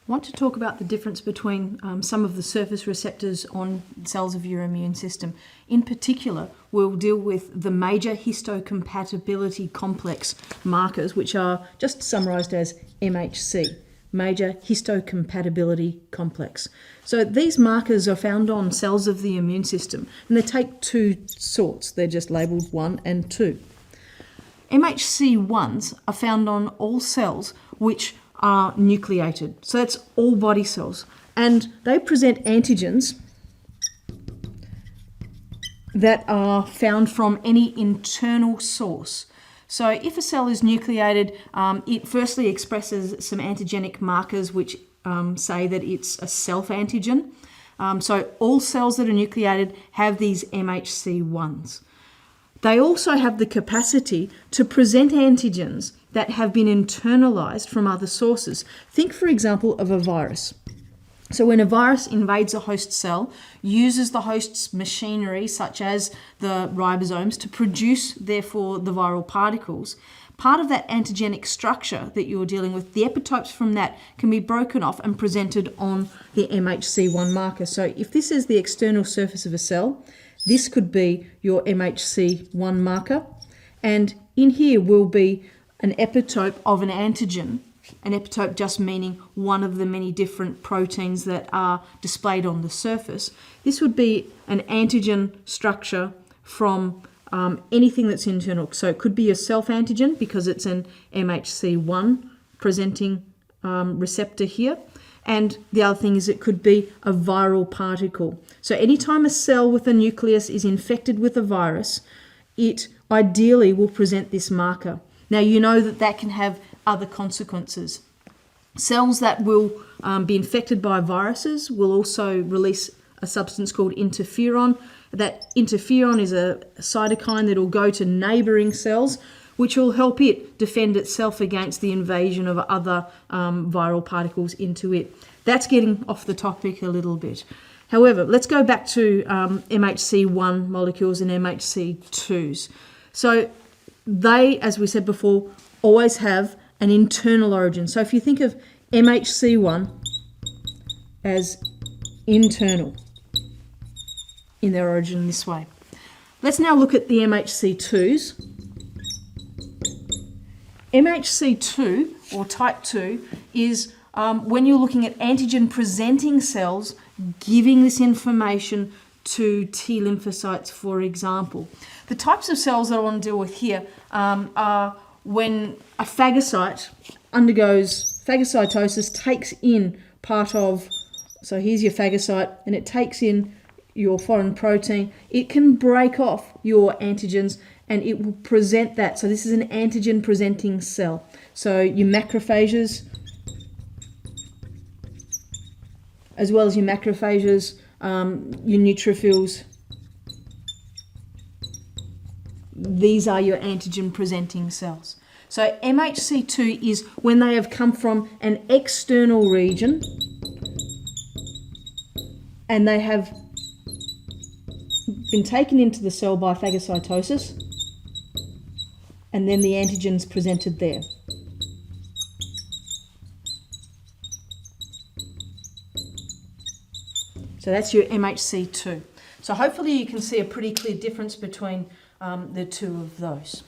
I want to talk about the difference between some of the surface receptors on cells of your immune system. In particular, we'll deal with the major histocompatibility complex markers, which are just summarised as MHC, major histocompatibility complex. So these markers are found on cells of the immune system, and they take two sorts. They're just labelled 1 and 2. MHC1s are found on all cells which are nucleated. So that's all body cells. And they present antigens that are found from any internal source. So if a cell is nucleated, it firstly expresses some antigenic markers which say that it's a self-antigen. So all cells that are nucleated have these MHC1s. They also have the capacity to present antigens that have been internalized from other sources. Think, for example, of a virus. So when a virus invades a host cell, uses the host's machinery, such as the ribosomes, to produce, therefore, the viral particles, part of that antigenic structure that you're dealing with, the epitopes from that can be broken off and presented on the MHC1 marker. So if this is the external surface of a cell, this could be your MHC1 marker, and in here will be an epitope of an antigen, an epitope just meaning one of the many different proteins that are displayed on the surface. This would be an antigen structure from anything that's internal. So it could be a self-antigen because it's an MHC1 presenting receptor here. And the other thing is it could be a viral particle. So anytime a cell with a nucleus is infected with a virus, it ideally will present this marker. Now you know that that can have other consequences. Cells that will be infected by viruses will also release a substance called interferon. That interferon is a cytokine that will go to neighbouring cells, which will help it defend itself against the invasion of other viral particles into it. That's getting off the topic a little bit. However, let's go back to MHC1 molecules and MHC2s. So they, as we said before, always have an internal origin. So if you think of MHC1 as internal in their origin this way. Let's now look at the MHC2s. MHC2, or type 2, is when you're looking at antigen-presenting cells giving this information to T lymphocytes, for example. The types of cells that I want to deal with here are when a phagocyte undergoes phagocytosis, takes in part of, so here's your phagocyte, and it takes in your foreign protein. It can break off your antigens and it will present that. So this is an antigen presenting cell. So your macrophages, as well as your macrophages, your neutrophils, these are your antigen presenting cells. So MHC2 is when they have come from an external region and they have been taken into the cell by phagocytosis, and then the antigen's presented there. So that's your MHC2. So hopefully you can see a pretty clear difference between the two of those.